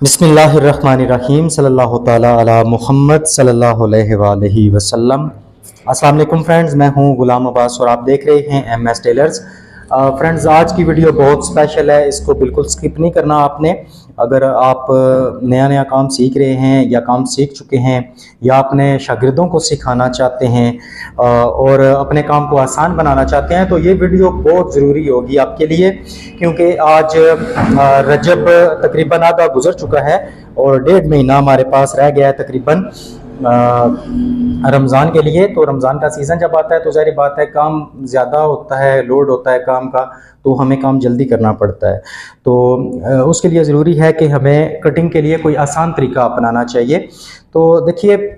बिस्मिल्लाहिर्रहमानिर्रहीम सल्लल्लाहु ताला अला मुहम्मद सल्लल्लाहु अलैहि वसल्लम। अस्सलाम वालेकुम फ्रेंड्स, मैं हूं गुलाम अब्बास और आप देख रहे हैं MS टेलर्स। फ्रेंड्स, आज की वीडियो बहुत स्पेशल है, इसको बिल्कुल स्किप नहीं करना आपने। अगर आप नया नया काम सीख रहे हैं या काम सीख चुके हैं या अपने शागिर्दों को सिखाना चाहते हैं और अपने काम को आसान बनाना चाहते हैं तो ये वीडियो बहुत ज़रूरी होगी आपके लिए, क्योंकि आज रजब तकरीबन आधा गुजर चुका है और 1.5 महीना हमारे पास रह गया है तकरीबन रमज़ान के लिए। तो रमज़ान का सीज़न जब आता है तो ज़ाहिर बात है काम ज़्यादा होता है, लोड होता है काम का, तो हमें काम जल्दी करना पड़ता है। तो उसके लिए ज़रूरी है कि हमें कटिंग के लिए कोई आसान तरीका अपनाना चाहिए। तो देखिए,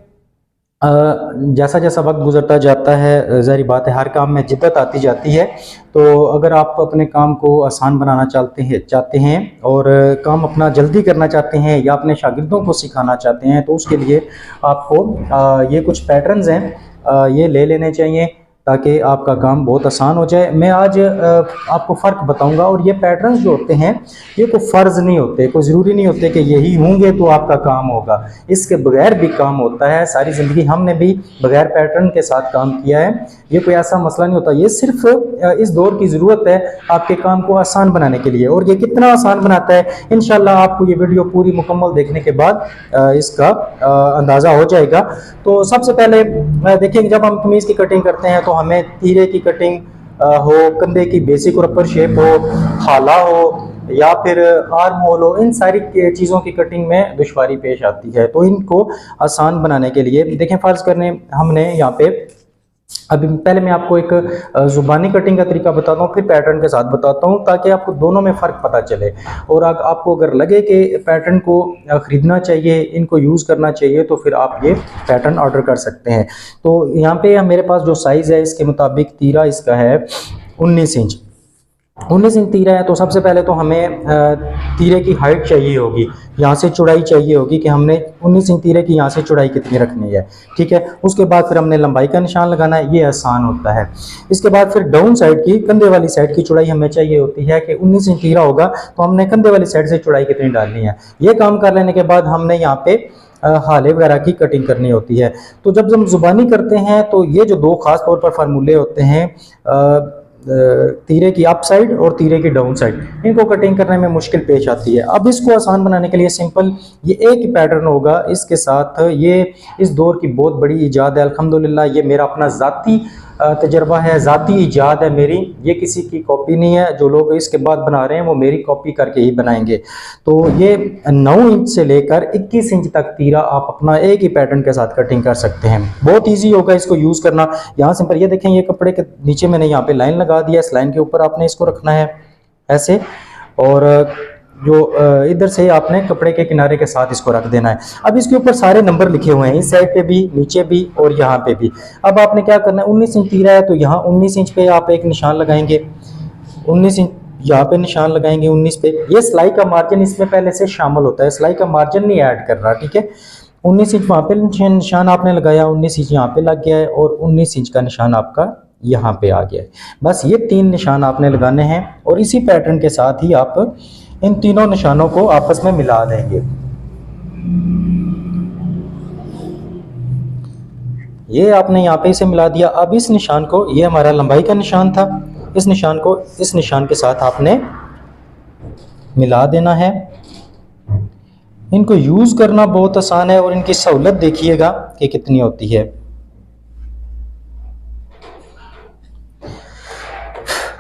जैसा जैसा वक्त गुजरता जाता है ज़ाहिर बात है हर काम में जिद्दत आती जाती है। तो अगर आप अपने काम को आसान बनाना चाहते हैं और काम अपना जल्दी करना चाहते हैं या अपने शागिर्दों को सिखाना चाहते हैं तो उसके लिए आपको ये कुछ पैटर्न्स हैं, ये ले लेने चाहिए ताकि आपका काम बहुत आसान हो जाए। मैं आज आपको फ़र्क बताऊंगा और ये पैटर्न्स जो होते हैं ये कोई फ़र्ज़ नहीं होते, कोई ज़रूरी नहीं होते कि यही होंगे तो आपका काम होगा। इसके बगैर भी काम होता है। सारी ज़िंदगी हमने भी बगैर पैटर्न के साथ काम किया है, ये कोई ऐसा मसला नहीं होता। ये सिर्फ इस दौर की ज़रूरत है आपके काम को आसान बनाने के लिए। और ये कितना आसान बनाता है इंशाल्लाह आपको ये वीडियो पूरी मुकम्मल देखने के बाद इसका अंदाज़ा हो जाएगा। तो सबसे पहले देखिए, जब हम कमीज़ की कटिंग करते हैं तो हमें तीरे की कटिंग हो, कंधे की बेसिक और अपर शेप हो, हाला हो या फिर आर्म होल हो, इन सारी चीज़ों की कटिंग में दुश्वारी पेश आती है। तो इनको आसान बनाने के लिए देखें, फ़र्ज़ करने हमने यहाँ पे अभी पहले मैं आपको एक ज़ुबानी कटिंग का तरीका बताता हूँ, फिर पैटर्न के साथ बताता हूँ ताकि आपको दोनों में फ़र्क पता चले। और आपको अगर लगे कि पैटर्न को ख़रीदना चाहिए, इनको यूज़ करना चाहिए, तो फिर आप ये पैटर्न ऑर्डर कर सकते हैं। तो यहाँ पे मेरे पास जो साइज़ है इसके मुताबिक तीरा इसका है 19 इंच। 19 इंच तीरा है। तो सबसे पहले तो हमें तीरे की हाइट चाहिए होगी, यहाँ से चौड़ाई चाहिए होगी कि हमने 19 इंच तीरे की यहाँ से चौड़ाई कितनी रखनी है, ठीक है। उसके बाद फिर हमने लंबाई का निशान लगाना है, ये आसान होता है। इसके बाद फिर डाउन साइड की, कंधे वाली साइड की चौड़ाई हमें चाहिए होती है कि 19 इंच तीरा होगा तो हमने कंधे वाली साइड से चौड़ाई कितनी डालनी है। ये काम कर लेने के बाद हमने यहाँ पे हाले वगैरह की कटिंग करनी होती है। तो जब हम ज़ुबानी करते हैं तो ये जो दो खास तौर पर फार्मूले होते हैं, तीरे की अप साइड और तीरे की डाउन साइड, इनको कटिंग करने में मुश्किल पेश आती है। अब इसको आसान बनाने के लिए सिंपल ये एक ही पैटर्न होगा। इसके साथ ये इस दौर की बहुत बड़ी इजाद है अल्हम्दुलिल्लाह। ये मेरा अपना ज़ाती तजर्बा है, ज़ाती इजाद है मेरी, ये किसी की कॉपी नहीं है। जो लोग इसके बाद बना रहे हैं वो मेरी कॉपी करके ही बनाएंगे। तो ये 9 इंच से लेकर 21 इंच तक तीरा आप अपना एक ही पैटर्न के साथ कटिंग कर सकते हैं। बहुत ईजी होगा इसको यूज़ करना। यहाँ सिंपल ये देखें, ये कपड़े के नीचे मैंने यहाँ पे लाइन लगा दिया, इस लाइन के ऊपर आपने इसको रखना है ऐसे, और जो इधर से आपने कपड़े के किनारे के साथ इसको रख देना है। अब इसके ऊपर सारे नंबर लिखे हुए हैं, इस साइड पे भी, नीचे भी और यहाँ पे भी। अब आपने क्या करना है, 19 इंच तीरा है तो यहाँ 19 इंच पे आप एक निशान लगाएंगे, 19 इंच यहाँ पे निशान लगाएंगे 19 पे। ये सिलाई का मार्जिन इसमें पहले से शामिल होता है, सिलाई का मार्जिन नहीं ऐड कर रहा, ठीक है। 19 इंच वहाँ पे निशान आपने लगाया, 19 इंच यहाँ पे लग गया है और 19 इंच का निशान आपका यहाँ पे आ गया है। बस ये 3 निशान आपने लगाने हैं और इसी पैटर्न के साथ ही आप इन तीनों निशानों को आपस में मिला देंगे। ये आपने यहाँ पे इसे मिला दिया। अब इस निशान को, ये हमारा लंबाई का निशान था, इस निशान को इस निशान के साथ आपने मिला देना है। इनको यूज़ करना बहुत आसान है और इनकी सहूलत देखिएगा कि कितनी होती है।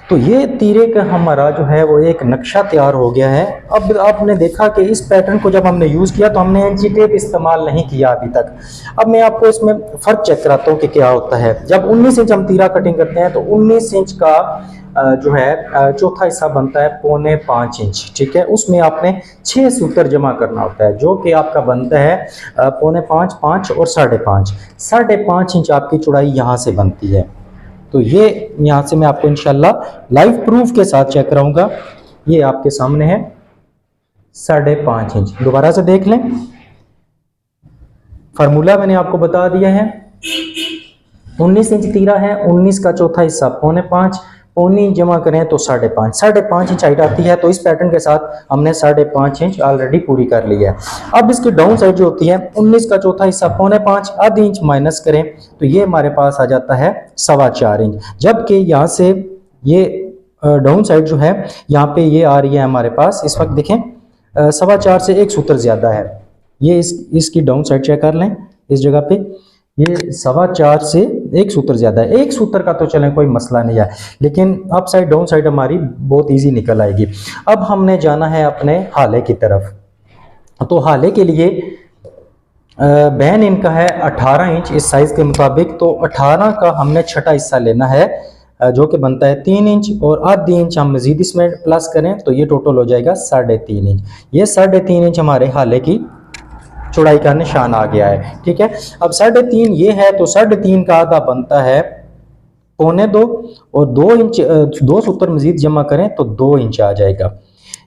तो ये तीरे का हमारा जो है वो एक नक्शा तैयार हो गया है। अब आपने देखा कि इस पैटर्न को जब हमने यूज़ किया तो हमने एंची टेप इस्तेमाल नहीं किया अभी तक। अब मैं आपको इसमें फ़र्क चेक कराता हूँ कि क्या होता है। जब 19 इंच हम तीरा कटिंग करते हैं तो 19 इंच का जो है चौथा हिस्सा बनता है 4.25 इंच, ठीक है। उसमें आपने 6 सूत्र जमा करना होता है जो कि आपका बनता है 4.25, 5 और 5.5। 5.5 इंच आपकी चौड़ाई यहाँ से बनती है। तो ये यहाँ से मैं आपको इंशाल्लाह लाइव प्रूफ के साथ चेक कराऊंगा। ये आपके सामने है 5.5 इंच। दोबारा से देख लें, फार्मूला मैंने आपको बता दिया है। 19 इंच तीरा है, 19 का चौथा हिस्सा 4.25, पौनी इंच जमा करें तो 5.5 इंच हाइट आती है। तो इस पैटर्न के साथ हमने 5.5 इंच ऑलरेडी पूरी कर ली है। अब इसकी डाउन साइड जो होती है 19 का चौथा हिस्सा 4.5 आधी इंच माइनस करें तो ये हमारे पास आ जाता है 4.25 इंच। जबकि यहाँ से ये डाउन साइड जो है यहाँ पे ये आ रही है हमारे पास इस वक्त देखें 4.25 से 1 सूत्र ज्यादा है। ये इसकी डाउन साइड चेक कर लें, इस जगह पे ये 4.25 से 1 सूत्र ज्यादा है। 1 सूत्र का तो चलें कोई मसला नहीं है, लेकिन अप साइड डाउन साइड हमारी बहुत इजी निकल आएगी। अब हमने जाना है अपने हाले की तरफ। तो हाले के लिए बैन इनका है 18 इंच इस साइज के मुताबिक। तो 18 का हमने छठा हिस्सा लेना है जो कि बनता है 3 इंच, और आधी इंच हम मजीद इसमें प्लस करें तो ये टोटल हो जाएगा 3.5 इंच। ये 3.5 इंच हमारे हाले की चौड़ाई का निशान आ गया है। ठीक है, अब 3.5 ये है तो 3.5 का आधा बनता है 1.25 और 2 इंच 2 सूत्र मजीद जमा करें तो 2 इंच आ जाएगा।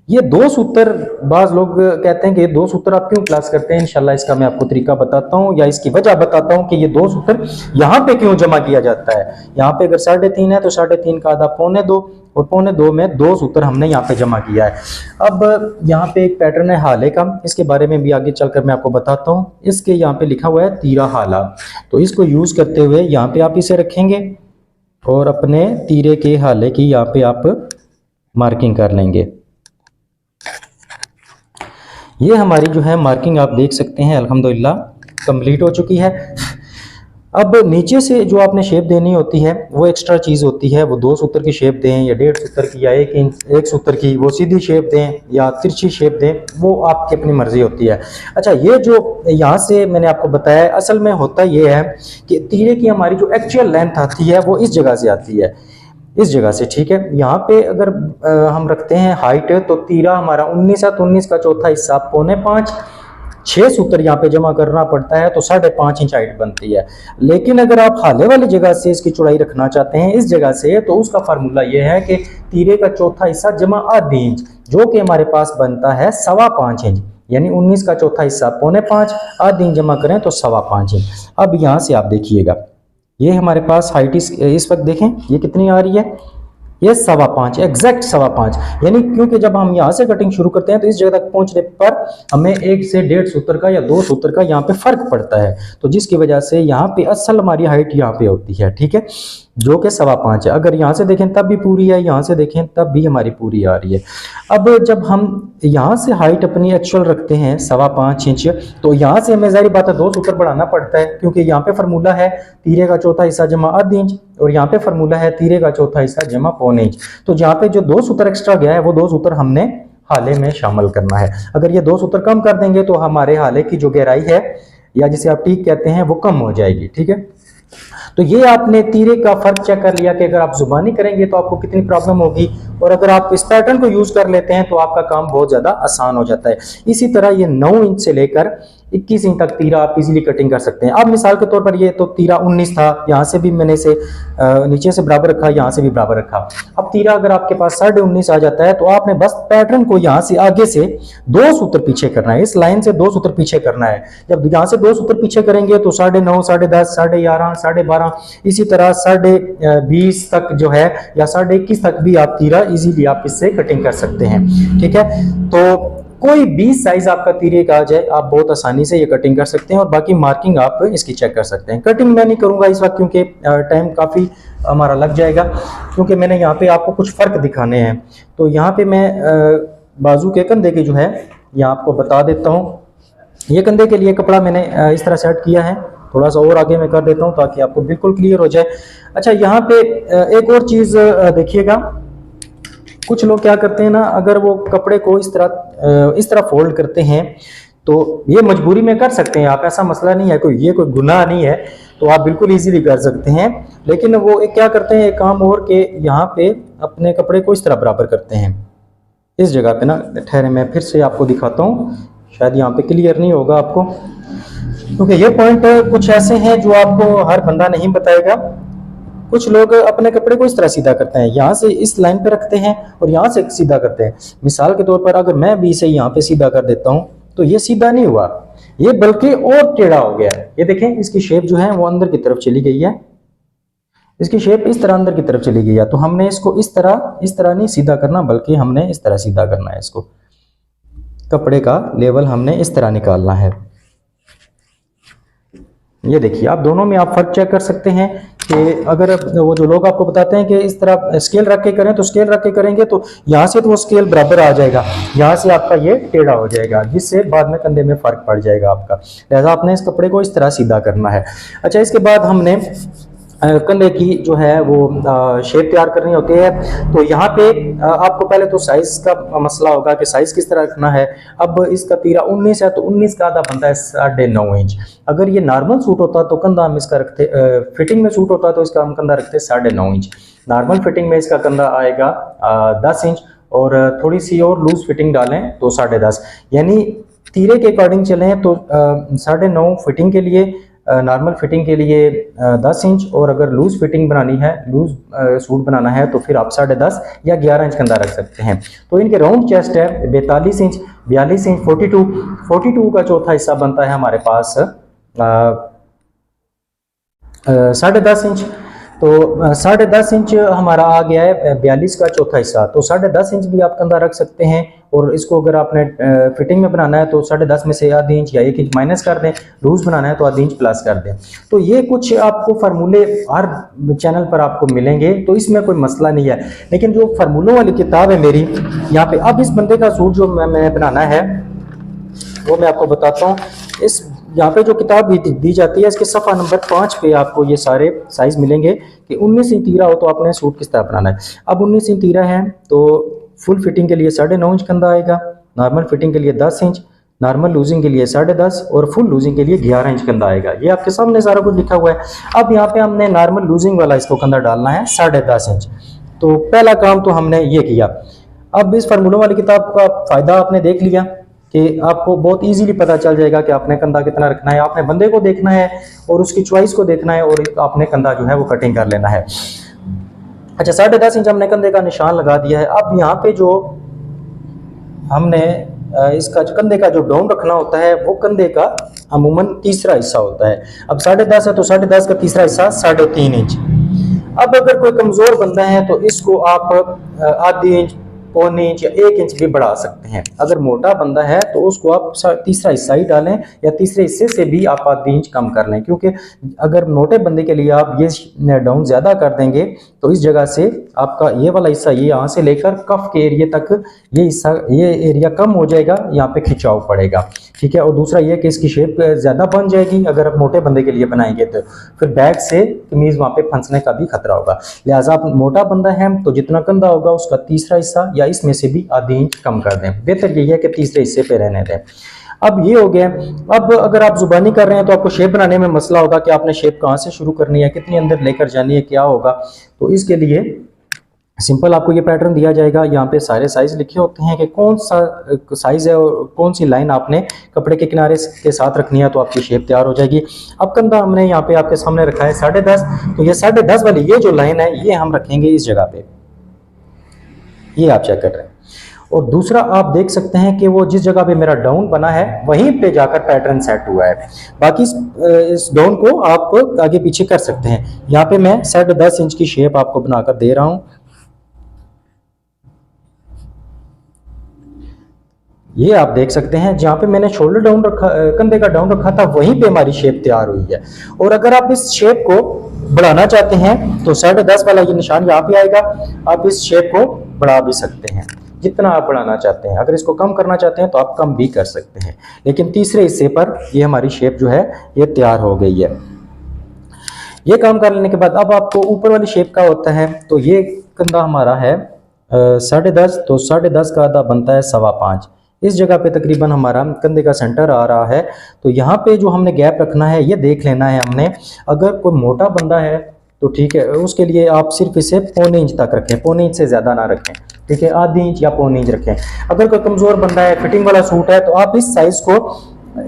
ये 2 सूत्र बाज लोग कहते हैं कि ये 2 सूत्र आप क्यों प्लस करते हैं, इंशाल्लाह इसका मैं आपको तरीका बताता हूँ या इसकी वजह बताता हूँ कि ये 2 सूत्र यहाँ पे क्यों जमा किया जाता है। यहाँ पे अगर 3.5 है तो 3.5 का आधा 1.25 और 1.25 में 2 सूत्र हमने यहाँ पे जमा किया है। अब यहाँ पे एक पैटर्न है हाले का, इसके बारे में भी आगे चलकर मैं आपको बताता हूँ। इसके यहाँ पे लिखा हुआ है तीरा हाला, तो इसको यूज करते हुए यहाँ पे आप इसे रखेंगे और अपने तीरे के हाले की यहाँ पे आप मार्किंग कर लेंगे। ये हमारी जो है मार्किंग आप देख सकते हैं अल्हम्दुलिल्लाह कंप्लीट हो चुकी है। अब नीचे से जो आपने शेप देनी होती है वो एक्स्ट्रा चीज़ होती है, वो 2 सूत्र की शेप दें या 1.5 सूत्र की या 1 सूत्र की, वो सीधी शेप दें या तिरछी शेप दें, वो आपकी अपनी मर्जी होती है। अच्छा, ये जो यहाँ से मैंने आपको बताया असल में होता ये है कि तीरे की हमारी जो एक्चुअल लेंथ आती है वो इस जगह से आती है, इस जगह से। ठीक है, यहाँ पे अगर हम रखते हैं हाइट तो तीरा हमारा 19 है तो 19 का चौथा हिस्सा 4.25, 6 सूत्र यहाँ पे जमा करना पड़ता है तो 5.5 इंच हाइट बनती है। लेकिन अगर आप हाले वाली जगह से इसकी चौड़ाई रखना चाहते हैं इस जगह से, तो उसका फार्मूला ये है कि तीरे का चौथा हिस्सा जमा आधी इंच, जो कि हमारे पास बनता है 5.25 इंच, यानी 19 का चौथा हिस्सा 4.25, आधी इंच जमा करें तो 5.25 इंच। अब यहाँ से आप देखिएगा ये हमारे पास हाइट इस वक्त देखें ये कितनी आ रही है, ये 5.25 एग्जैक्ट 5.25। यानी क्योंकि जब हम यहाँ से कटिंग शुरू करते हैं तो इस जगह तक पहुंचने पर हमें 1 से 1.5 सूत्र का या 2 सूत्र का यहाँ पे फर्क पड़ता है, तो जिसकी वजह से यहाँ पे असल हमारी हाइट यहाँ पे होती है। ठीक है, जो कि 5.25 है। अगर यहाँ से देखें तब भी पूरी है, यहाँ से देखें तब भी हमारी पूरी आ रही है। अब जब हम यहाँ से हाइट अपनी एक्चुअल रखते हैं 5.25 इंच, तो यहाँ से हमें जाहिर बात है 2 सूत्र बढ़ाना पड़ता है, क्योंकि यहाँ पे फार्मूला है तीरे का चौथा हिस्सा जमा आधी इंच और यहाँ पे फार्मूला है तीरे का चौथा हिस्सा जमा 1.25 इंच। तो जहाँ पे जो 2 सूत्र एक्स्ट्रा गया है वो 2 सूत्र हमने हाले में शामिल करना है। अगर ये 2 सूत्र कम कर देंगे तो हमारे हाले की जो गहराई है या जिसे आप टीक कहते हैं वो कम हो जाएगी। ठीक है, तो ये आपने तीरे का फर्क चेक कर लिया कि अगर आप जुबानी करेंगे तो आपको कितनी प्रॉब्लम होगी, और अगर आप इस पैटर्न को यूज कर लेते हैं तो आपका काम बहुत ज्यादा आसान हो जाता है। इसी तरह ये 9 इंच से लेकर 21 इंच तक तीरा आप इजीली कटिंग कर सकते हैं। अब मिसाल के तौर पर ये तो तीरा 19 था, यहाँ से भी मैंने इसे नीचे से बराबर रखा, यहाँ से भी बराबर रखा। अब तीरा अगर आपके पास 19.5 आ जाता है तो आपने बस पैटर्न को यहाँ से आगे से 2 सूत्र पीछे करना है, इस लाइन से 2 सूत्र पीछे करना है। जब यहाँ से 2 सूत्र पीछे करेंगे तो 9.5, 10.5, 11.5, 12.5, इसी तरह 20.5 तक जो है या 21.5 तक भी आप तीरा इजीली आप इससे कटिंग कर सकते हैं। ठीक है, तो कोई भी साइज आपका तीरे का आ जाए आप बहुत आसानी से ये कटिंग कर सकते हैं, और बाकी मार्किंग आप इसकी चेक कर सकते हैं। कटिंग मैं नहीं करूंगा इस वक्त क्योंकि टाइम काफ़ी हमारा लग जाएगा, क्योंकि मैंने यहाँ पे आपको कुछ फ़र्क दिखाने हैं। तो यहाँ पे मैं बाजू के कंधे के जो है यहाँ आपको बता देता हूँ। ये कंधे के लिए कपड़ा मैंने इस तरह सेट किया है, थोड़ा सा और आगे मैं कर देता हूँ ताकि आपको बिल्कुल क्लियर हो जाए। अच्छा, यहाँ पे एक और चीज़ देखिएगा, कुछ लोग क्या करते हैं ना, अगर वो कपड़े को इस तरह फोल्ड करते हैं तो ये मजबूरी में कर सकते हैं आप, ऐसा मसला नहीं है, ये कोई गुनाह नहीं है, तो आप बिल्कुल इजीली कर सकते हैं। लेकिन वो एक क्या करते हैं, एक काम और के यहाँ पे अपने कपड़े को इस तरह बराबर करते हैं इस जगह पे ना। ठहरे मैं फिर से आपको दिखाता हूँ, शायद यहाँ पे क्लियर नहीं होगा आपको, क्योंकि ये पॉइंट कुछ ऐसे हैं जो आपको हर बंदा नहीं बताएगा। कुछ लोग अपने कपड़े को इस तरह सीधा करते हैं, यहाँ से इस लाइन पे रखते हैं और यहाँ से सीधा करते हैं। मिसाल के तौर पर अगर मैं भी इसे यहाँ पे सीधा कर देता हूँ तो ये सीधा नहीं हुआ, ये बल्कि और टेढ़ा हो गया है। ये देखें, इसकी शेप जो है वो अंदर की तरफ चली गई है, इसकी शेप इस तरह अंदर की तरफ चली गई है, तो हमने इसको इस तरह नहीं सीधा करना, बल्कि हमने इस तरह सीधा करना है। इसको कपड़े का लेवल हमने इस तरह निकालना है। ये देखिए, आप दोनों में आप फर्क चेक कर सकते हैं कि अगर वो जो लोग आपको बताते हैं कि इस तरह स्केल रख के करें, तो स्केल रख के करेंगे तो यहाँ से तो वो स्केल बराबर आ जाएगा, यहाँ से आपका ये टेढ़ा हो जाएगा, जिससे बाद में कंधे में फर्क पड़ जाएगा आपका। लिहाजा आपने इस कपड़े को इस तरह सीधा करना है। अच्छा, इसके बाद हमने कंधे की जो है वो शेप तैयार करनी होती है। तो यहाँ पे आपको पहले तो साइज का मसला होगा कि साइज किस तरह रखना है। अब इसका तीरा 19 है, तो 19 का आधा बनता है 9.5 इंच। अगर ये नॉर्मल सूट होता तो कंधा हम इसका रखते, फिटिंग में सूट होता तो इसका हम कंधा रखते 9.5 इंच। नॉर्मल फिटिंग में इसका कंधा आएगा 10 इंच, और थोड़ी सी और लूज फिटिंग डालें तो 10.5, यानी तीरे के अकॉर्डिंग चलें तो 9.5 फिटिंग के लिए, नॉर्मल फिटिंग के लिए 10 इंच, और अगर लूज फिटिंग बनानी है, लूज सूट बनाना है तो फिर आप 10.5 या 11 इंच कंधा रख सकते हैं। तो इनके राउंड चेस्ट है 42 इंच, 42 इंच, 42 का चौथा हिस्सा बनता है हमारे पास 10.5 इंच। तो 10.5 इंच हमारा आ गया है 42 का चौथा हिस्सा, तो 10.5 इंच भी आप कंधा रख सकते हैं। और इसको अगर आपने फिटिंग में बनाना है तो 10.5 में से आधी इंच या 1 इंच माइनस कर दें, लूज बनाना है तो आधी इंच प्लस कर दें। तो ये कुछ आपको फार्मूले हर चैनल पर आपको मिलेंगे, तो इसमें कोई मसला नहीं है। लेकिन जो फार्मूलों वाली किताब है मेरी यहाँ पे, अब इस बंदे का सूट जो मैंने बनाना है वो मैं आपको बताता हूँ। इस यहाँ पे जो किताब दी जाती है, इसके सफ़ा नंबर 5 पे आपको ये सारे साइज मिलेंगे कि 19 इंच तीरा हो तो आपने सूट किस तरह बनाना है। अब 19 इंच तीरा है तो फुल फिटिंग के लिए 9.5 इंच कंधा आएगा, नॉर्मल फिटिंग के लिए 10 इंच, नॉर्मल लूजिंग के लिए 10.5 और फुल लूजिंग के लिए 11 इंच कंधा आएगा। ये आपके सामने सारा कुछ लिखा हुआ है। अब यहाँ पे हमने नॉर्मल लूजिंग वाला इसको कंधा डालना है 10.5 इंच। तो पहला काम तो हमने ये किया। अब इस फार्मूलों वाली किताब का फ़ायदा आपने देख लिया कि आपको बहुत इजीली पता चल जाएगा कि आपने कंधा कितना रखना है। आपने बंदे को देखना है और उसकी चॉइस को देखना है, और आपने कंधा जो है वो कटिंग कर लेना है। अच्छा, 10.5 इंच हमने कंधे का निशान लगा दिया है। अब यहाँ पे जो हमने इसका कंधे का जो डाउन रखना होता है वो कंधे का अमूमन तीसरा हिस्सा होता है। अब 10.5 है तो 10.5 का तीसरा हिस्सा 3.5 इंच। अब अगर कोई कमजोर बंदा है तो इसको आप आधी इंच, पौने इंच या 1 इंच भी बढ़ा सकते हैं। अगर मोटा बंदा है तो उसको आप तीसरा हिस्सा ही डालें, या तीसरे हिस्से से भी आप आधी इंच कम कर लें, क्योंकि अगर मोटे बंदे के लिए आप ये डाउन ज़्यादा कर देंगे तो इस जगह से आपका ये वाला हिस्सा, ये यहाँ से लेकर कफ के एरिया तक ये हिस्सा, ये एरिया कम हो जाएगा, यहाँ पे खिंचाव पड़ेगा। ठीक है। और दूसरा ये कि इसकी शेप ज़्यादा बन जाएगी अगर आप मोटे बंदे के लिए बनाएंगे, तो फिर बैक से कमीज़ वहाँ पे फंसने का भी खतरा होगा। लिहाजा आप मोटा बंदा है तो जितना कंधा होगा उसका तीसरा हिस्सा या इसमें से भी आधी इंच कम कर दें। बेहतर यही है कि तीसरे हिस्से पे रहने दें। अब ये हो गया। अब अगर आप जुबानी कर रहे हैं तो आपको शेप बनाने में मसला होगा कि आपने शेप कहाँ से शुरू करनी है, कितनी अंदर लेकर जानी है, क्या होगा। तो इसके लिए सिंपल आपको ये पैटर्न दिया जाएगा। यहाँ पे सारे साइज लिखे होते हैं कि कौन सा साइज है और कौन सी लाइन आपने कपड़े के किनारे के साथ रखनी है, तो आपकी शेप तैयार हो जाएगी। अब कंधा हमने यहाँ पे आपके सामने रखा है 10.5, तो ये 10.5 वाली ये जो लाइन है ये हम रखेंगे इस जगह पे, ये आप चेक कर रहे हैं। और दूसरा आप देख सकते हैं कि वो जिस जगह पे मेरा डाउन बना है वहीं पे जाकर पैटर्न सेट हुआ है। बाकी इस डाउन को आप आगे पीछे कर सकते हैं। यहाँ पे मैं 10.5 इंच की शेप आपको बनाकर दे रहा हूँ। ये आप देख सकते हैं जहाँ पे मैंने शोल्डर डाउन रखा, कंधे का डाउन रखा था, वहीं पे हमारी शेप तैयार हुई है। और अगर आप इस शेप को बढ़ाना चाहते हैं तो 10.5 वाला ये निशान यहाँ पे आएगा। आप इस शेप को बढ़ा भी सकते हैं जितना आप बढ़ाना चाहते हैं। अगर इसको कम करना चाहते हैं तो आप कम भी कर सकते हैं, लेकिन तीसरे हिस्से पर ये हमारी शेप जो है ये तैयार हो गई है। ये काम कर लेने के बाद अब आपको ऊपर वाली शेप का होता है। तो ये कंधा हमारा है 10.5, तो 10.5 का आधा बनता है 5.25। इस जगह पे तकरीबन हमारा कंधे का सेंटर आ रहा है। तो यहाँ पे जो हमने गैप रखना है ये देख लेना है हमने। अगर कोई मोटा बंदा है तो ठीक है, उसके लिए आप सिर्फ इसे पौने इंच तक रखें, पौने इंच से ज़्यादा ना रखें। ठीक है, आधी इंच या पौने इंच रखें। अगर कोई कमज़ोर बंदा है, फिटिंग वाला सूट है, तो आप इस साइज़ को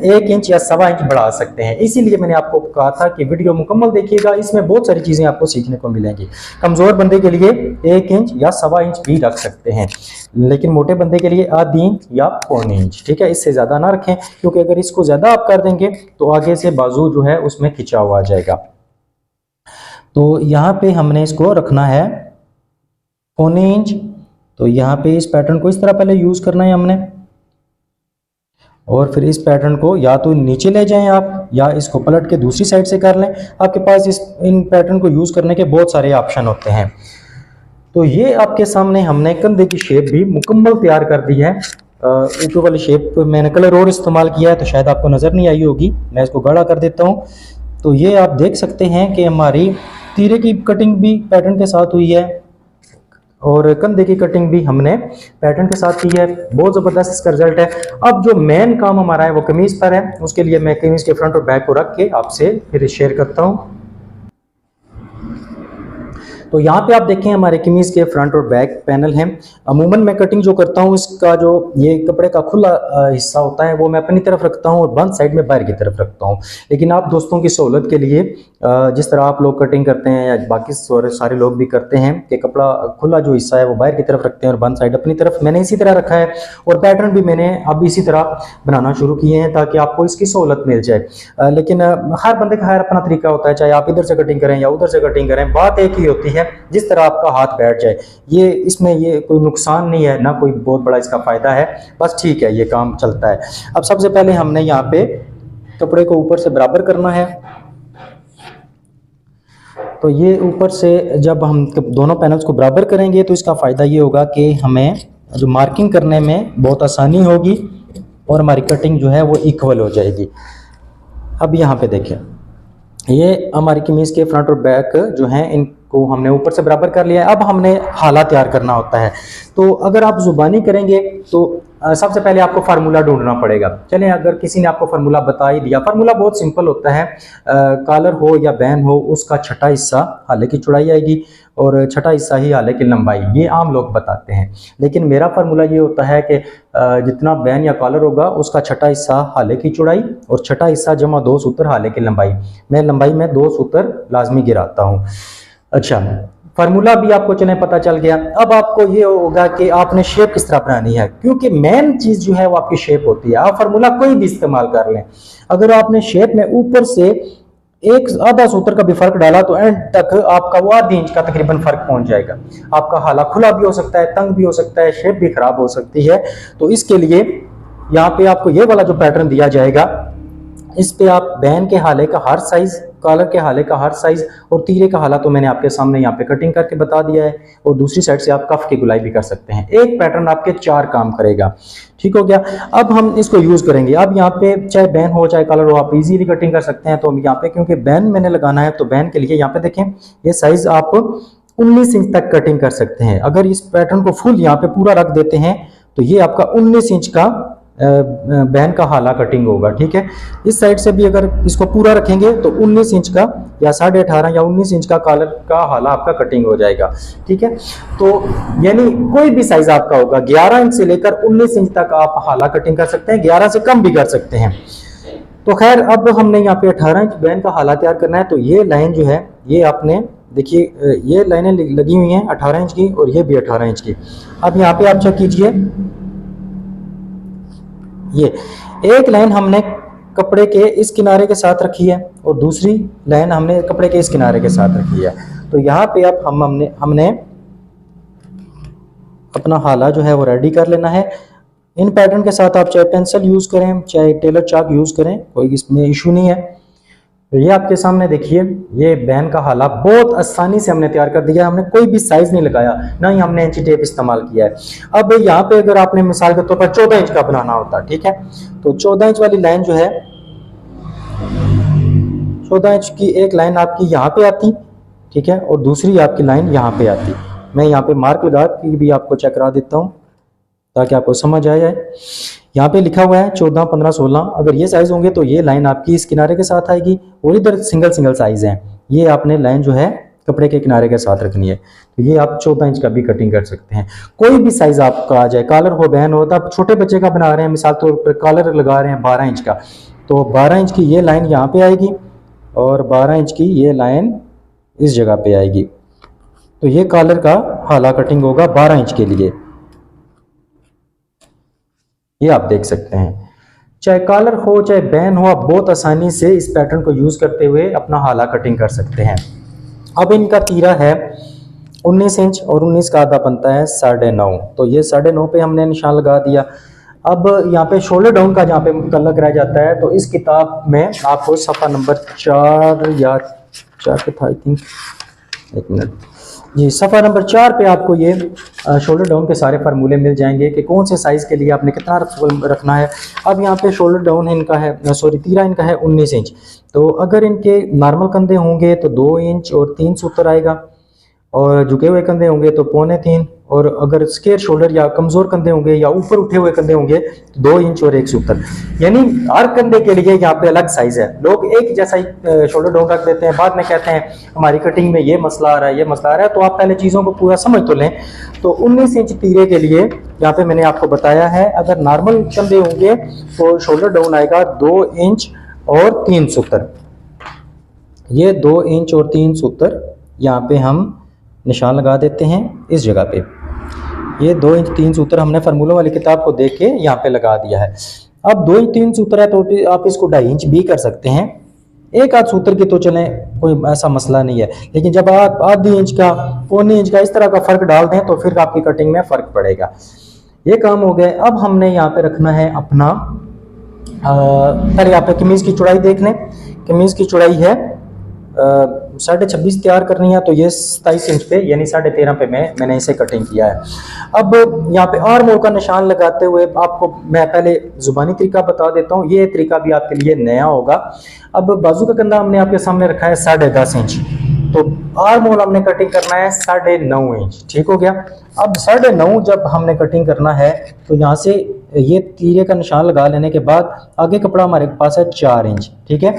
1 इंच या 1.25 इंच बढ़ा सकते हैं। इसीलिए मैंने आपको कहा था कि वीडियो मुकम्मल देखिएगा, इसमें बहुत सारी चीज़ें आपको सीखने को मिलेंगी। कमज़ोर बंदे के लिए 1 इंच या 1.25 इंच भी रख सकते हैं, लेकिन मोटे बंदे के लिए आधी इंच या पौने इंच। ठीक है, इससे ज़्यादा ना रखें, क्योंकि अगर इसको ज़्यादा आप कर देंगे तो आगे से बाजू जो है उसमें खिंचाव आ जाएगा। तो यहाँ पे हमने इसको रखना है 14 इंच। तो यहाँ पे इस पैटर्न को इस तरह पहले यूज़ करना है हमने, और फिर इस पैटर्न को या तो नीचे ले जाएं आप, या इसको पलट के दूसरी साइड से कर लें। आपके पास इन पैटर्न को यूज़ करने के बहुत सारे ऑप्शन होते हैं। तो ये आपके सामने हमने कंधे की शेप भी मुकम्मल तैयार कर दी है। ऊपर वाली शेप मैंने कलर और इस्तेमाल किया है, तो शायद आपको नज़र नहीं आई होगी, मैं इसको गाढ़ा कर देता हूँ। तो ये आप देख सकते हैं कि हमारी तीरे की कटिंग भी पैटर्न के साथ हुई है, और कंधे की कटिंग भी हमने पैटर्न के साथ की है। बहुत ज़बरदस्त इसका रिजल्ट है। अब जो मेन काम हमारा है वो कमीज़ पर है, उसके लिए मैं कमीज़ के फ्रंट और बैक को रख के आपसे फिर शेयर करता हूँ। तो यहाँ पे आप देखें हमारे कमीज़ के फ्रंट और बैक पैनल हैं। अमूमन मैं कटिंग जो करता हूँ, इसका जो ये कपड़े का खुला हिस्सा होता है वो मैं अपनी तरफ रखता हूँ और बंद साइड में बाहर की तरफ रखता हूँ। लेकिन आप दोस्तों की सहूलत के लिए जिस तरह आप लोग कटिंग करते हैं या बाकी सारे लोग भी करते हैं कि कपड़ा खुला जो हिस्सा है वो बाहर की तरफ रखते हैं और बंद साइड अपनी तरफ, मैंने इसी तरह रखा है। और पैटर्न भी मैंने अब इसी तरह बनाना शुरू किए हैं ताकि आपको इसकी सहूलत मिल जाए। लेकिन हर बंदे का हर अपना तरीका होता है, चाहे आप इधर से कटिंग करें या उधर से कटिंग करें, बात एक ही होती है जिस तरह आपका हाथ बैठ जाए। ये इसमें ये कोई नुकसान नहीं है, ना कोई बहुत बड़ा इसका फ़ायदा है, बस ठीक है, ये काम चलता है। अब सबसे पहले हमने यहाँ पे कपड़े को ऊपर से बराबर करना है। तो ये ऊपर से जब हम दोनों पैनल्स को बराबर करेंगे तो इसका फ़ायदा ये होगा कि हमें जो मार्किंग करने में बहुत आसानी होगी और हमारी कटिंग जो है वो इक्वल हो जाएगी। अब यहाँ पे देखें, ये हमारी कमीज़ के फ्रंट और बैक जो हैं इनको हमने ऊपर से बराबर कर लिया है। अब हमने हाला तैयार करना होता है। तो अगर आप ज़ुबानी करेंगे तो सबसे पहले आपको फार्मूला ढूंढना पड़ेगा। चलें, अगर किसी ने आपको फार्मूला बता ही दिया, फार्मूला बहुत सिंपल होता है। कॉलर हो या बैन हो, उसका छठा हिस्सा हाले की चौड़ाई आएगी और छठा हिस्सा ही हाले की लंबाई, ये आम लोग बताते हैं। लेकिन मेरा फार्मूला ये होता है कि जितना बैन या कॉलर होगा उसका छठा हिस्सा हाले की चौड़ाई और छठा हिस्सा जमा 2 सूत्र हाले की लंबाई। मैं लंबाई में 2 सूत्र लाजमी गिराता हूँ। अच्छा, फार्मूला भी आपको चले पता चल गया। अब आपको ये होगा कि आपने शेप किस तरह बनानी है, क्योंकि मेन चीज जो है वो आपकी शेप होती है। आप फार्मूला कोई भी इस्तेमाल कर लें, अगर आपने शेप में ऊपर से एक आधा सूत्र का भी फर्क डाला तो एंड तक आपका वो आधी इंच का तकरीबन फर्क पहुंच जाएगा। आपका हाला खुला भी हो सकता है, तंग भी हो सकता है, शेप भी खराब हो सकती है। तो इसके लिए यहाँ पे आपको ये वाला जो पैटर्न दिया जाएगा, इस पे आप बैन के हाले का हर साइज, कॉलर के हाले का हर साइज और तीरे का हाला तो मैंने आपके सामने यहाँ पे कटिंग करके बता दिया है। और दूसरी साइड से आप कफ की गुलाई भी कर सकते हैं। एक पैटर्न आपके 4 काम करेगा। ठीक हो गया। अब हम इसको यूज करेंगे। अब यहाँ पे चाहे बैन हो चाहे कॉलर हो, आप इजीली कटिंग कर सकते हैं। तो हम यहाँ पे क्योंकि बैन मैंने लगाना है तो बैन के लिए यहाँ पे देखें, ये साइज आप 19 इंच तक कटिंग कर सकते हैं। अगर इस पैटर्न को फुल यहाँ पे पूरा रख देते हैं तो ये आपका 19 इंच का बैन का हाला कटिंग होगा। ठीक है, इस साइड से भी अगर इसको पूरा रखेंगे तो 19 इंच का या 18.5 या 19 इंच का कॉलर का हाला आपका कटिंग हो जाएगा। ठीक है, तो यानी कोई भी साइज आपका होगा, 11 इंच से लेकर 19 इंच तक आप हाला कटिंग कर सकते हैं, 11 से कम भी कर सकते हैं। तो खैर, अब हमने यहाँ पे 18 इंच बैन का हाला तैयार करना है। तो ये लाइन जो है, ये आपने देखिए, ये लाइनें लगी हुई हैं 18 इंच की और ये भी 18 इंच की। अब यहाँ पे आप चेक कीजिए, ये एक लाइन हमने कपड़े के इस किनारे के साथ रखी है और दूसरी लाइन हमने कपड़े के इस किनारे के साथ रखी है। तो यहाँ पे अब हमने अपना हाला जो है वो रेडी कर लेना है। इन पैटर्न के साथ आप चाहे पेंसिल यूज करें चाहे टेलर चाक यूज करें, कोई इसमें इशू नहीं है। ये आपके सामने देखिए, ये बैन का हाला बहुत आसानी से हमने तैयार कर दिया। हमने कोई भी साइज नहीं लगाया, ना ही हमने इंची टेप इस्तेमाल किया है। अब यहाँ पे अगर आपने मिसाल के तौर पर 14 इंच का बनाना होता, ठीक है, तो 14 इंच वाली लाइन जो है, 14 इंच की एक लाइन आपकी यहाँ पे आती, ठीक है, और दूसरी आपकी लाइन यहाँ पे आती। मैं यहाँ पे मार्क लगा के भी आपको चेक करा देता हूँ ताकि आपको समझ आ जाए। यहाँ पे लिखा हुआ है 14, 15, 16। अगर ये साइज होंगे तो ये लाइन आपकी इस किनारे के साथ आएगी और इधर सिंगल सिंगल साइज है, ये आपने लाइन जो है कपड़े के किनारे के साथ रखनी है। तो ये आप 14 इंच का भी कटिंग कर सकते हैं। कोई भी साइज आपका आ जाए, कॉलर हो बैन हो, तो छोटे बच्चे का बना रहे हैं, मिसाल तौर पर कॉलर लगा रहे हैं 12 इंच का, तो 12 इंच की ये लाइन यहाँ पे आएगी और 12 इंच की ये लाइन इस जगह पे आएगी। तो ये कॉलर का हाला कटिंग होगा 12 इंच के लिए, ये आप देख सकते हैं। चाहे कॉलर हो चाहे बैन हो, आप बहुत आसानी से इस पैटर्न को यूज करते हुए अपना हाला कटिंग कर सकते हैं। अब इनका तीरा है 19 इंच और 19 का आधा बनता है 9.5, तो ये 9.5 पे हमने निशान लगा दिया। अब यहाँ पे शोल्डर डाउन का जहाँ पे मुतल्लक रह जाता है, तो इस किताब में आपको सफ़ा नंबर 4 या 4 पे था आई थिंक, एक मिनट जी, सफ़ा नंबर 4 पे आपको ये शोल्डर डाउन के सारे फार्मूले मिल जाएंगे कि कौन से साइज़ के लिए आपने कितना रखना है। अब यहाँ पे शोल्डर डाउन इनका है, सॉरी तीरा इनका है 19 इंच, तो अगर इनके नॉर्मल कंधे होंगे तो 2 इंच और 3 सूत्र आएगा, और झुके हुए कंधे होंगे तो 2.25, और अगर स्केयर शोल्डर या कमज़ोर कंधे होंगे या ऊपर उठे हुए कंधे होंगे तो 2 इंच और 1 सूत्र। यानी हर कंधे के लिए यहाँ पे अलग साइज़ है। लोग एक जैसा ही शोल्डर डाउन रख देते हैं, बाद में कहते हैं हमारी कटिंग में ये मसला आ रहा है, ये मसला आ रहा है। तो आप पहले चीज़ों को पूरा समझ तो लें। तो 19 इंच तीरे के लिए यहाँ पे मैंने आपको बताया है, अगर नॉर्मल कंधे होंगे तो शोल्डर डाउन आएगा 2 इंच और 3 सूत्र। ये 2 इंच और 3 सूत्र यहाँ पे हम निशान लगा देते हैं इस जगह पे। ये 2 इंच 3 सूत्र हमने फार्मूलों वाली किताब को देख के यहाँ पे लगा दिया है। अब 2 इंच 3 सूत्र है तो आप इसको 2.5 इंच भी कर सकते हैं। एक आध सूत्र की तो चलें, कोई ऐसा मसला नहीं है, लेकिन जब आप आधी इंच का, 1.25 इंच का इस तरह का फ़र्क डाल दें तो फिर आपकी कटिंग में फ़र्क पड़ेगा। ये काम हो गए। अब हमने यहाँ पे रखना है अपना, पहले यहाँ पे कमीज़ की चौड़ाई देख लें। कमीज़ की चौड़ाई है 26.5 तैयार करनी है, तो ये 27 इंच पे यानी 13.5 पे मैंने इसे कटिंग किया है। अब यहाँ पे आर्म होल का निशान लगाते हुए आपको मैं पहले ज़ुबानी तरीका बता देता हूँ, ये तरीका भी आपके लिए नया होगा। अब बाजू का कंधा हमने आपके सामने रखा है 10.5 इंच, तो आर्म होल हमने कटिंग करना है 9.5 इंच। ठीक हो गया। अब 9.5 जब हमने कटिंग करना है तो यहाँ से ये तीरे का निशान लगा लेने के बाद आगे कपड़ा हमारे पास है 4 इंच। ठीक है,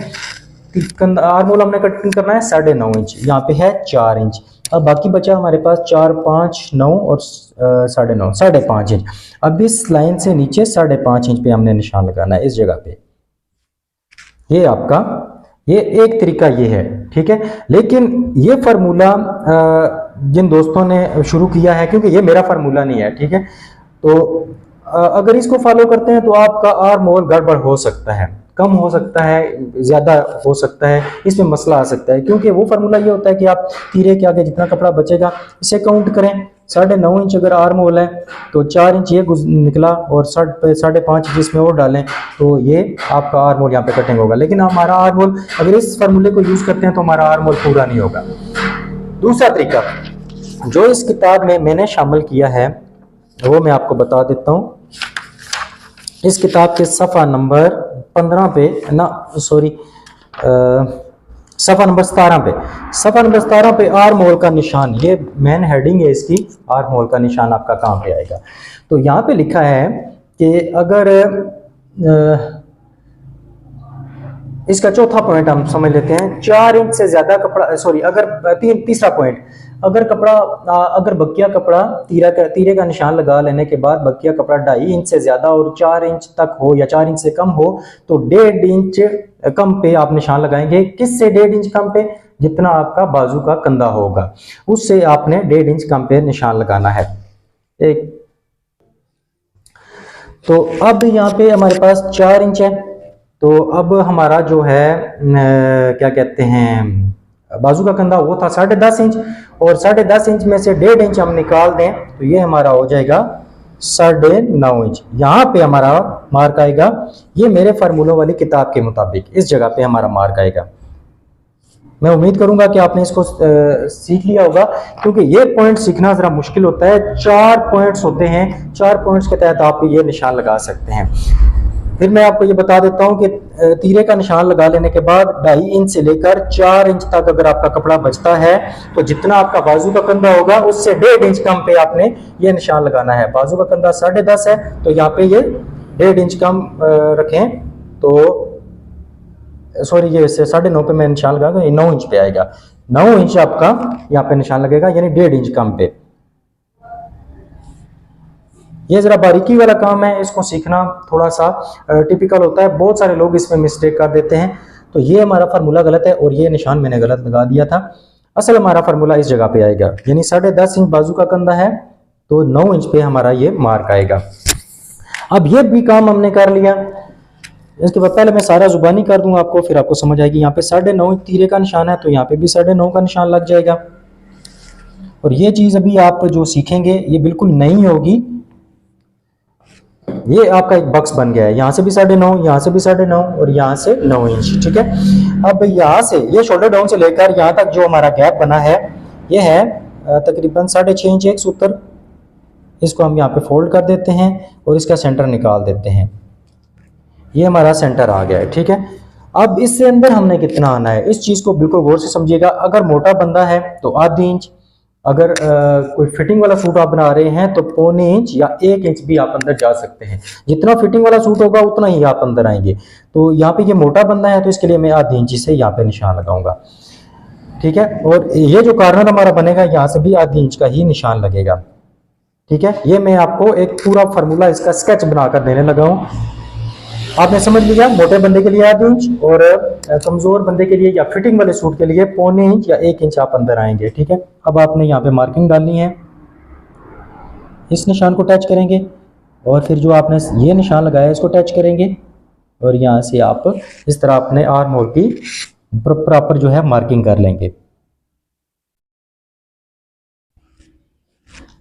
आर्म होल हमने कटिंग करना है 9.5 इंच, यहाँ पे है 4 इंच। अब बाकी बचा हमारे पास 4, 5, 9 और 9.5, 5.5 इंच। अब इस लाइन से नीचे 5.5 इंच पे हमने निशान लगाना है इस जगह पे। ये आपका ये एक तरीका ये है। ठीक है, लेकिन ये फार्मूला जिन दोस्तों ने शुरू किया है, क्योंकि ये मेरा फार्मूला नहीं है, ठीक है, तो अगर इसको फॉलो करते हैं तो आपका आर्म होल गड़बड़ हो सकता है, कम हो सकता है, ज़्यादा हो सकता है, इसमें मसला आ सकता है। क्योंकि वो फार्मूला ये होता है कि आप तीरे के आगे जितना कपड़ा बचेगा इसे काउंट करें। 9.5 इंच अगर आर्म होल है तो 4 इंच ये निकला और 5.5 इंच इसमें और डालें तो ये आपका आर्म होल यहाँ पे कटिंग होगा। लेकिन हमारा आर्म होल अगर इस फार्मूले को यूज़ करते हैं तो हमारा आर्म होल पूरा नहीं होगा। दूसरा तरीका जो इस किताब में मैंने शामिल किया है वो मैं आपको बता देता हूँ। इस किताब के सफ़ा नंबर 15 पे सफ़ा नंबर 17 पे आर्म होल का निशान, ये मेन हेडिंग है इसकी, आर्म होल का निशान आपका कहाँ पे आएगा। तो यहाँ पे लिखा है कि अगर इसका चौथा पॉइंट हम समझ लेते हैं, 4 इंच से ज्यादा कपड़ा, अगर तीसरा पॉइंट, अगर बकिया कपड़ा तीरे का निशान लगा लेने के बाद बकिया कपड़ा 2.5 इंच से ज्यादा और 4 इंच तक हो या 4 इंच से कम हो तो 1.5 इंच कम पे आप निशान लगाएंगे। किससे 1.5 इंच कम पे? जितना आपका बाजू का कंधा होगा उससे आपने 1.5 इंच कम पे निशान लगाना है। एक तो अब यहाँ पे हमारे पास 4 इंच है, तो अब हमारा जो है क्या कहते हैं बाजू का कंधा वो था 10.5 इंच, और 10.5 इंच में से 1.5 इंच हम निकाल दें तो ये हमारा हो जाएगा 9.5 इंच। यहाँ पे हमारा मार्क आएगा, ये मेरे फार्मूलों वाली किताब के मुताबिक इस जगह पे हमारा मार्क आएगा। मैं उम्मीद करूंगा कि आपने इसको सीख लिया होगा, क्योंकि ये पॉइंट सीखना जरा मुश्किल होता है। 4 पॉइंट्स होते हैं, 4 पॉइंट्स के तहत आप ये निशान लगा सकते हैं। फिर मैं आपको ये बता देता हूँ कि तीरे का निशान लगा लेने के बाद 2.5 इंच से लेकर 4 इंच तक अगर आपका कपड़ा बचता है तो जितना आपका बाजू का कंधा होगा उससे 1.5 इंच कम पे आपने ये निशान लगाना है। बाजू का कंधा 10.5 है तो यहाँ पे ये 1.5 इंच कम रखें, तो ये 9.5 पे मैं निशान लगाऊंगा, ये 9 इंच पे आएगा। 9 इंच आपका यहाँ पे निशान लगेगा, यानी 1.5 इंच कम पे। ये जरा बारीकी वाला काम है, इसको सीखना थोड़ा सा टिपिकल होता है, बहुत सारे लोग इसमें मिस्टेक कर देते हैं। तो ये हमारा फार्मूला गलत है और ये निशान मैंने गलत लगा दिया था। असल हमारा फार्मूला इस जगह पे आएगा, यानी 10.5 इंच बाजू का कंधा है तो 9 इंच पे हमारा ये मार्क आएगा। अब ये भी काम हमने कर लिया। इसके बाद पहले मैं सारा जुबानी कर दूंगा आपको, फिर आपको समझ आएगी। यहाँ पे 9.5 तीरे का निशान है, तो यहाँ पे भी 9.5 का निशान लग जाएगा। और ये चीज़ अभी आप जो सीखेंगे ये बिल्कुल नई होगी। ये आपका एक बक्स बन गया है, यहाँ से भी 9.5, यहाँ से भी 9.5 और यहाँ से 9 इंच, ठीक है। अब यहाँ से ये शोल्डर डाउन से लेकर यहाँ तक जो हमारा गैप बना है ये है तकरीबन 6.5 इंच एक सूत्र। इसको हम यहाँ पे फोल्ड कर देते हैं और इसका सेंटर निकाल देते हैं। ये हमारा सेंटर आ गया है, ठीक है। अब इससे अंदर हमने कितना आना है, इस चीज़ को बिल्कुल गौर से समझिएगा। अगर मोटा बंदा है तो आधी इंच, अगर कोई फिटिंग वाला सूट आप बना रहे हैं तो 0.25 इंच या 1 इंच भी आप अंदर जा सकते हैं। जितना फिटिंग वाला सूट होगा उतना ही आप अंदर आएंगे। तो यहाँ पे ये मोटा बंदा है तो इसके लिए मैं आधी इंची से यहाँ पे निशान लगाऊंगा, ठीक है। और ये जो कॉर्नर हमारा बनेगा यहाँ से भी आधी इंच का ही निशान लगेगा, ठीक है। ये मैं आपको एक पूरा फार्मूला इसका स्केच बनाकर देने लगा हूँ। आपने समझ लिया, मोटे बंदे के लिए आधी इंच और कमजोर बंदे के लिए या फिटिंग वाले सूट के लिए 0.25 इंच या 1 इंच आप अंदर आएंगे, ठीक है। अब आपने यहाँ पे मार्किंग डालनी है, इस निशान को टच करेंगे और फिर जो आपने ये निशान लगाया इसको टच करेंगे और यहाँ से आप इस तरह अपने आर्म होल की प्रॉपर जो है मार्किंग कर लेंगे।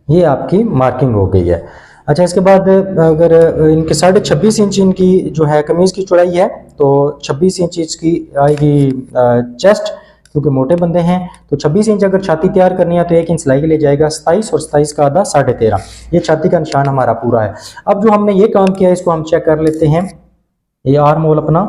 ये आपकी मार्किंग हो गई है। अच्छा, इसके बाद अगर इनके 26.5 इंच इनकी जो है कमीज की चौड़ाई है तो 26 इंच इसकी आएगी चेस्ट, क्योंकि मोटे बंदे हैं तो 26 इंच अगर छाती तैयार करनी है तो 1 इंच सिलाई के लिए जाएगा 27 और 27 का आधा 13.5। ये छाती का निशान हमारा पूरा है। अब जो हमने ये काम किया है इसको हम चेक कर लेते हैं। ये आर्म होल अपना,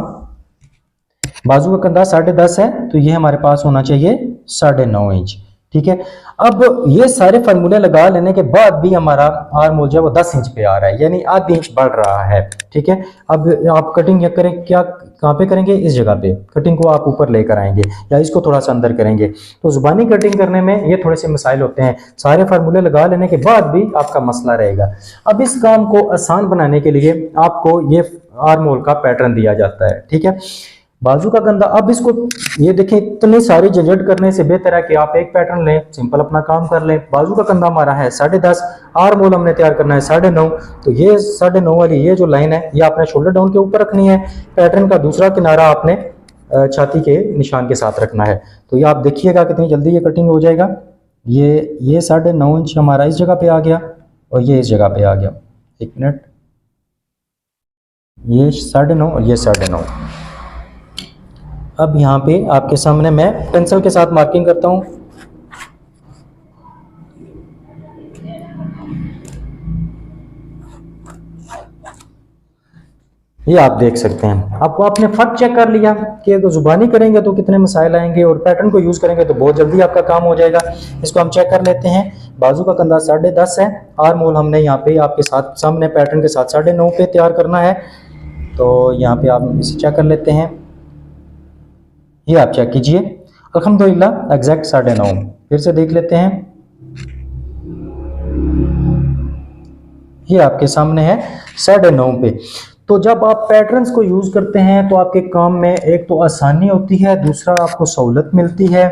बाजू का कंधा 10.5 है तो ये हमारे पास होना चाहिए 9.5 इंच, ठीक है। अब ये सारे फार्मूले लगा लेने के बाद भी हमारा आर्म होल जो है वो 10 इंच पे आ रहा है, यानी आधी इंच बढ़ रहा है, ठीक है। अब आप कटिंग क्या करें, क्या कहाँ पे करेंगे, इस जगह पे कटिंग को आप ऊपर लेकर आएंगे या इसको थोड़ा सा अंदर करेंगे। तो जुबानी कटिंग करने में ये थोड़े से मसाइल होते हैं, सारे फार्मूले लगा लेने के बाद भी आपका मसला रहेगा। अब इस काम को आसान बनाने के लिए आपको ये आर्म होल का पैटर्न दिया जाता है, ठीक है। बाजू का कंधा, अब इसको ये देखें, इतनी सारी झंझट करने से बेहतर है कि आप एक पैटर्न लें, सिंपल अपना काम कर लें। बाजू का कंधा हमारा है 10.5, आर्म होल हमने तैयार करना है 9.5। तो ये 9.5 वाली ये जो लाइन है ये आपने शोल्डर डाउन के ऊपर रखनी है। पैटर्न का दूसरा किनारा आपने छाती के निशान के साथ रखना है। तो ये आप देखिएगा कितनी जल्दी ये कटिंग हो जाएगा। ये 9.5 इंच हमारा इस जगह पे आ गया और ये इस जगह पे आ गया। 1 मिनट, ये 9.5 और ये 9.5। अब यहाँ पे आपके सामने मैं पेंसिल के साथ मार्किंग करता हूँ। ये आप देख सकते हैं, आपको आपने फर्क चेक कर लिया कि अगर जुबानी करेंगे तो कितने मसाइल आएंगे और पैटर्न को यूज करेंगे तो बहुत जल्दी आपका काम हो जाएगा। इसको हम चेक कर लेते हैं। बाजू का कंधा 10.5 है, आर्म होल हमने यहाँ पे आपके साथ सामने पैटर्न के साथ 9.5 पे तैयार करना है। तो यहाँ पे आप इसे चेक कर लेते हैं। ये आप चेक कीजिए, अल्हम्दुलिल्लाह एग्जैक्ट 9.5। फिर से देख लेते हैं, ये आपके सामने है 9.5 पे। तो जब आप पैटर्न्स को यूज करते हैं तो आपके काम में एक तो आसानी होती है, दूसरा आपको सहूलत मिलती है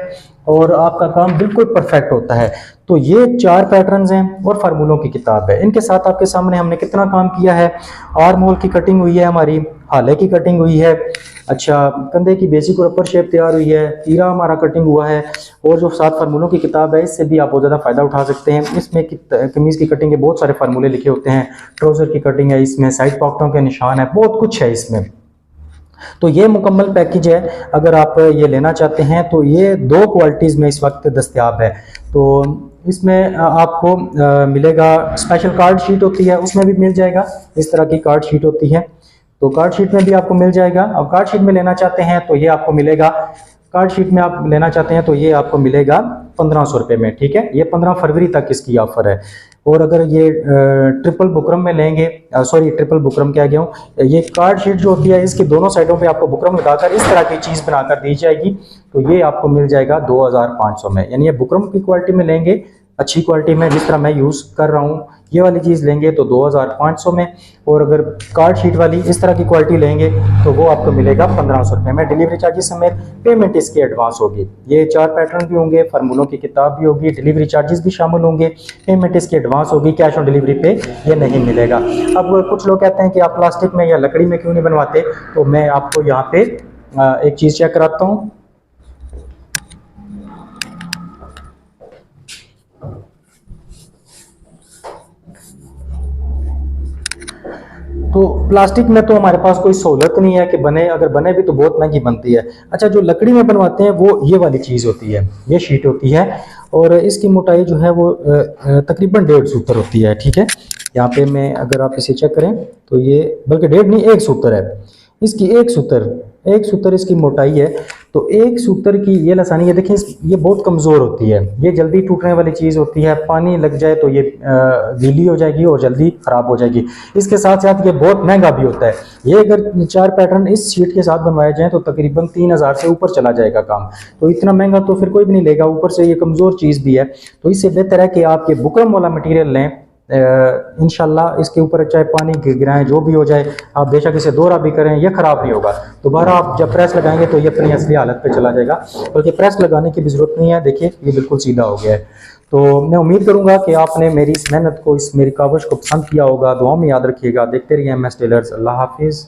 और आपका काम बिल्कुल परफेक्ट होता है। तो ये 4 पैटर्न्स हैं और फार्मूलों की किताब है। इनके साथ आपके सामने हमने कितना काम किया है। आर्म होल की कटिंग हुई है, हमारी हाले की कटिंग हुई है, अच्छा कंधे की बेसिक और अपर शेप तैयार हुई है, तीरा हमारा कटिंग हुआ है और जो 7 फार्मूलों की किताब है इससे भी आप बहुत ज़्यादा फ़ायदा उठा सकते हैं। इसमें कमीज़ की कटिंग के बहुत सारे फार्मूले लिखे होते हैं, ट्राउज़र की कटिंग है, इसमें साइड पॉकेटों के निशान है, बहुत कुछ है इसमें। तो ये मुकम्मल पैकेज है। अगर आप ये लेना चाहते हैं तो ये 2 क्वालिटीज़ में इस वक्त दस्तयाब है। तो इसमें आपको मिलेगा, स्पेशल कार्ड शीट होती है उसमें भी मिल जाएगा, इस तरह की कार्ड शीट होती है तो कार्ड शीट में भी आपको मिल जाएगा। और कार्ड शीट में लेना चाहते हैं तो ये आपको मिलेगा, कार्ड शीट में आप लेना चाहते हैं तो ये आपको मिलेगा 1500 रुपये में, ठीक है। ये 15 फरवरी तक इसकी ऑफर है। और अगर ये ट्रिपल बुकरम में लेंगे, सॉरी ट्रिपल बुकरम क्या गया हूँ, ये कार्ड शीट जो होती है इसकी दोनों साइडों पे आपको बुकरम लगाकर इस तरह की चीज़ बनाकर दी जाएगी। तो ये आपको मिल जाएगा 2500 में, यानी ये बुकरम की क्वालिटी में लेंगे, अच्छी क्वालिटी में जिस तरह मैं यूज़ कर रहा हूँ ये वाली चीज़ लेंगे तो 2500 में, और अगर कार्ड शीट वाली इस तरह की क्वालिटी लेंगे तो वो आपको मिलेगा 1500 रुपये में, डिलीवरी चार्जेस समेत। पेमेंट इसकी एडवांस होगी। ये 4 पैटर्न भी होंगे, फार्मूलों की किताब भी होगी, डिलीवरी चार्जेस भी शामिल होंगे, पेमेंट इसकी एडवांस होगी, कैश ऑन डिलीवरी पे ये नहीं मिलेगा। अब कुछ लोग कहते हैं कि आप प्लास्टिक में या लकड़ी में क्यों नहीं बनवाते, तो मैं आपको यहाँ पे एक चीज़ चेक कराता हूँ। तो प्लास्टिक में तो हमारे पास कोई सहूलत नहीं है कि बने, अगर बने भी तो बहुत महंगी बनती है। अच्छा, जो लकड़ी में बनवाते हैं वो ये वाली चीज़ होती है, ये शीट होती है, और इसकी मोटाई जो है वो तकरीबन 1.5 सूत्र होती है। ठीक है, यहाँ पे मैं अगर आप इसे चेक करें तो ये बल्कि 1.5 नहीं 1 सूत्र है इसकी, 1 सूत्र इसकी मोटाई है। तो 1 सूत्र की ये लसानी है, देखिए ये बहुत कमज़ोर होती है, ये जल्दी टूटने वाली चीज़ होती है, पानी लग जाए तो ये गीली हो जाएगी और जल्दी ख़राब हो जाएगी। इसके साथ साथ ये बहुत महंगा भी होता है। ये अगर 4 पैटर्न इस शीट के साथ बनवाए जाएँ तो तकरीबन 3000 से ऊपर चला जाएगा काम। तो इतना महंगा तो फिर कोई भी नहीं लेगा, ऊपर से ये कमज़ोर चीज़ भी है। तो इससे बेहतर है कि आप ये बुकरम वाला मटीरियल लें। इंशाल्लाह इसके ऊपर चाहे पानी गिराएं, जो भी हो जाए, आप बेशक इसे दोहरा भी करें, ये ख़राब नहीं होगा। दोबारा आप जब प्रेस लगाएंगे तो ये अपनी असली हालत पे चला जाएगा, बल्कि प्रेस लगाने की भी ज़रूरत नहीं है। देखिए ये बिल्कुल सीधा हो गया है। तो मैं उम्मीद करूंगा कि आपने मेरी इस मेहनत को, इस मेरी काविश को पसंद किया होगा। दुआओं में याद रखिएगा। देखते रहिए MS टेलर्स। अल्लाह हाफिज़।